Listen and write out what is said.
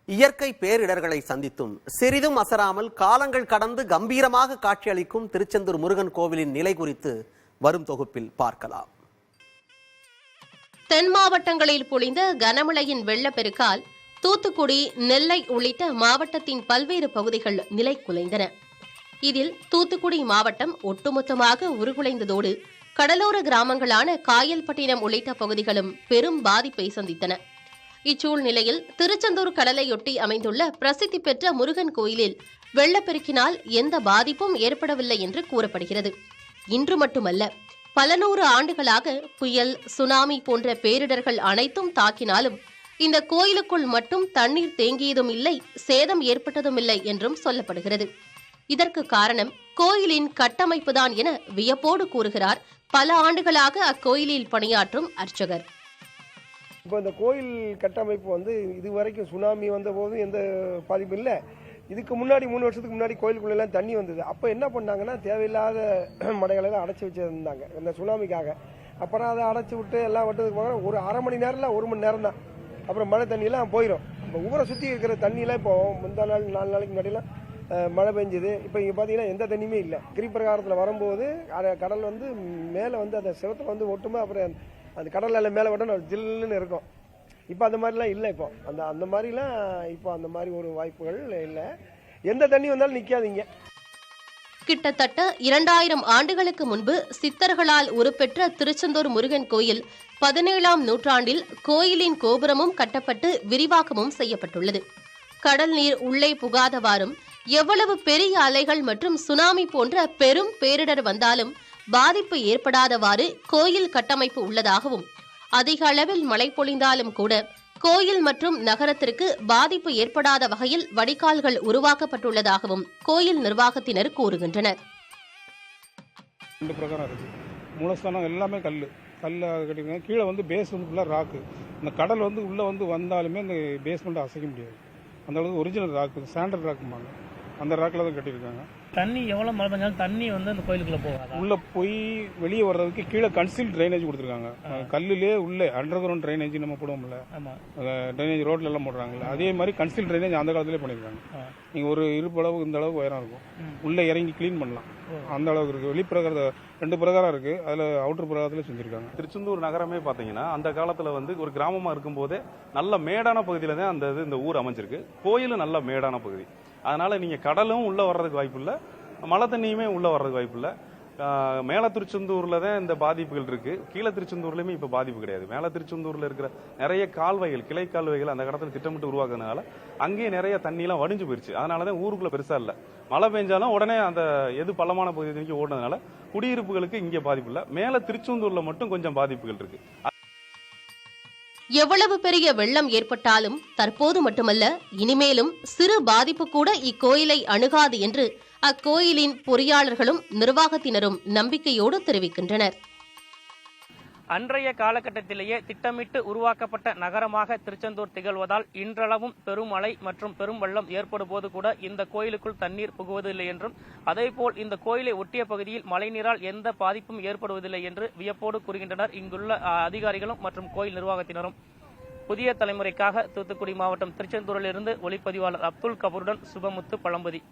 இயற்கை பேரிடர்களை சந்தித்தும் சிறிதும் அசராமல் காலங்கள் கடந்து கம்பீரமாக காட்சியளிக்கும் திருச்செந்தூர் முருகன் கோவிலின் நிலை குறித்து வரும் தொகுப்பில் பார்க்கலாம். தென் மாவட்டங்களில் பொழிந்த கனமழையின் வெள்ளப்பெருக்கால் தூத்துக்குடி, நெல்லை உள்ளிட்ட மாவட்டத்தின் பல்வேறு பகுதிகள் நிலை குலைந்தன. இதில் தூத்துக்குடி மாவட்டம் ஒட்டுமொத்தமாக உருகுலைந்ததோடு கடலோர கிராமங்களான காயல்பட்டினம் உள்ளிட்ட பகுதிகளும் பெரும் பாதிப்பை சந்தித்தன. இச்சூழ்நிலையில் திருச்செந்தூர் கடலையொட்டி அமைந்துள்ள பிரசித்தி பெற்ற முருகன் கோயிலில் வெள்ளப்பெருக்கினால் எந்த பாதிப்பும் ஏற்படவில்லை என்று கூறப்படுகிறது. இன்று மட்டுமல்ல, பல நூறு ஆண்டுகளாக புயல், சுனாமி போன்ற பேரிடர்கள் அனைத்தும் தாக்கினாலும் இந்த கோயிலுக்குள் மட்டும் தண்ணீர் தேங்கியதும் இல்லை, சேதம் ஏற்பட்டதும் இல்லை என்றும் சொல்லப்படுகிறது. இதற்கு காரணம் கோயிலின் கட்டமைப்புதான் என வியப்போடு கூறுகிறார் பல ஆண்டுகளாக அக்கோயிலில் பணியாற்றும் அர்ச்சகர். இப்போ இந்த கோயில் கட்டமைப்பு இதுவரைக்கும் சுனாமி வந்த போது எந்த பாதிப்பும் இல்லை. இதுக்கு முன்னாடி 3 வருஷத்துக்கு முன்னாடி கோயிலுக்குள்ளெல்லாம் தண்ணி வந்தது. அப்போ என்ன பண்ணாங்கன்னா, தேவையில்லாத மடைகளெல்லாம் அடைச்சி வச்சிருந்தாங்க இந்த சுனாமிக்காக. அப்புறம் அதை அடைச்சி விட்டு எல்லாம் விட்டதுக்கு போக ஒரு அரை மணி நேரம் இல்லை, 1 மணி நேரம் தான். அப்புறம் மழை தண்ணியெல்லாம் போயிடும். இப்போ ஊரை சுற்றி இருக்கிற தண்ணியெல்லாம் இப்போ முந்தா நாள் 4 நாளைக்கு முன்னாடிலாம் மழை பெஞ்சுது. இப்போ இங்கே பார்த்தீங்கன்னா எந்த தண்ணியுமே இல்லை. கிரிப்பிரகாரத்தில் வரும்போது கடல் மேலே அந்த சிவத்தில் ஒட்டுமா, அப்புறம் அந்த கடல் எல்லாம் மேலே விட்டோம் ஜில்லுன்னு இருக்கும். இப்போ அந்த மாதிரிலாம் இல்லை. இப்போ அந்த மாதிரிலாம் இப்போ அந்த மாதிரி ஒரு வாய்ப்புகள் இல்லை. எந்த தண்ணி வந்தாலும் நிற்காதீங்க. கிட்டத்தட்ட 2000 ஆண்டுகளுக்கு முன்பு சித்தர்களால் உருப்பெற்ற திருச்செந்தூர் முருகன் கோயில் 17ஆம் நூற்றாண்டில் கோயிலின் கோபுரமும் கட்டப்பட்டு விரிவாக்கமும் செய்யப்பட்டுள்ளது. கடல் நீர் உள்ளே புகாதவாறும், எவ்வளவு பெரிய அலைகள் மற்றும் சுனாமி போன்ற பெரும் பேரிடர் வந்தாலும் பாதிப்பு ஏற்படாதவாறு கோயில் கட்டமைப்பு உள்ளதாகவும், அதிக அளவில் மழை பொழிந்தாலும் கூட கோயில் மற்றும் நகரத்திற்கு பாதிப்பு ஏற்படாத வகையில் வடிகால்கள் உருவாக்கப்பட்டுள்ளதாகவும் கோயில் நிர்வாகத்தினர் கூறுகின்றனர். 2 பிரகாரம் இருக்கு. மூலஸ்தானம் எல்லாமே கல்லு கட்டிருக்காங்க. கீழே பேஸ்மெண்ட் ஃபுல்லாக ராக்கு. இந்த கடல் உள்ள வந்தாலுமே இந்த பேஸ்மெண்ட் அசைக்க முடியாது. அந்த அளவுக்கு ஒரிஜினல் ராக்கு, ஸ்டாண்டர்ட் ராக்கும்பாங்க. அந்த ராக்கில் தான் கட்டியிருக்காங்க. தண்ணி எவ்வளவு மழை பெஞ்சாலும் தண்ணி அந்த கோயிலுக்குள்ள போகாது. உள்ள போய் வெளியே வர்றதுக்கு கீழே கன்சீல் ட்ரைனேஜ் கொடுத்துருக்காங்க. கல்லுலே உள்ளே அண்டர் கிரவுண்ட் ட்ரைனேஜ் நம்ம போடுவோம்ல, ட்ரைனேஜ் ரோட்ல எல்லாம் போடுறாங்கல்ல, அதே மாதிரி கன்சீல் ட்ரைனேஜ் அந்த காலத்திலே பண்ணிருக்காங்க. நீங்க ஒரு இருப்பு அளவு இந்த அளவுக்கு உயரம் இருக்கும். உள்ள இறங்கி கிளீன் பண்ணலாம், அந்த அளவுக்கு இருக்கு. வெளிப்பிரகார 2 பிரகாரம் இருக்கு. அதுல அவுட்டர் பிரகாரத்துல செஞ்சிருக்காங்க. திருச்செந்தூர் நகரமே பாத்தீங்கன்னா அந்த காலத்துல ஒரு கிராமமா இருக்கும் போதே நல்ல மேடான பகுதியில தான் இந்த ஊர் அமைஞ்சிருக்கு. கோயிலும் நல்ல மேடான பகுதி. அதனால நீங்க கடலும் உள்ள வர்றதுக்கு வாய்ப்பு இல்லை, மழை தண்ணியுமே உள்ள வர்றதுக்கு வாய்ப்பு இல்லை. மேல திருச்செந்தூர்ல தான் இந்த பாதிப்புகள் இருக்கு. கீழே திருச்செந்தூர்லயுமே இப்ப பாதிப்பு கிடையாது. மேல திருச்செந்தூர்ல இருக்கிற நிறைய கால்வாய்கள், கிளை கால்வாய்கள் அந்த கடத்துல திட்டமிட்டு உருவாக்குறதுனால அங்கேயே நிறைய தண்ணி எல்லாம் வடிஞ்சு போயிருச்சு. அதனாலதான் ஊருக்குள்ள பெருசா இல்ல. மழை பெஞ்சாலும் உடனே அந்த பள்ளமான பகுதிக்கு ஓடுனதுனால குடியிருப்புகளுக்கு இங்கே பாதிப்பு இல்லை. மேல திருச்செந்தூர்ல மட்டும் கொஞ்சம் பாதிப்புகள் இருக்கு. எவ்வளவு பெரிய வெள்ளம் ஏற்பட்டாலும் தற்போது மட்டுமல்ல, இனிமேலும் சிறு பாதிப்பு கூட இக்கோயிலை அணுகாது என்று அக்கோயிலின் பொறியாளர்களும் நிர்வாகத்தினரும் நம்பிக்கையோடு தெரிவிக்கின்றனர். அன்றைய காலகட்டத்திலேயே திட்டமிட்டு உருவாக்கப்பட்ட நகரமாக திருச்செந்தூர் திகழ்வதால் இன்றளவும் பெருமழை மற்றும் பெரும் வெள்ளம் ஏற்படும் போது கூட இந்த கோயிலுக்குள் தண்ணீர் புகுவதில்லை என்றும், அதேபோல் இந்த கோயிலை ஒட்டிய பகுதியில் மழைநீரால் எந்த பாதிப்பும் ஏற்படுவதில்லை என்று வியப்போடு கூறுகின்றனர் இங்குள்ள அதிகாரிகளும் மற்றும் கோயில் நிர்வாகத்தினரும். புதிய தலைமுறைக்காக தூத்துக்குடி மாவட்டம் திருச்செந்தூரிலிருந்து ஒளிப்பதிவாளர் அப்துல் கபூருடன் சுபமுத்து, பழம்பதி.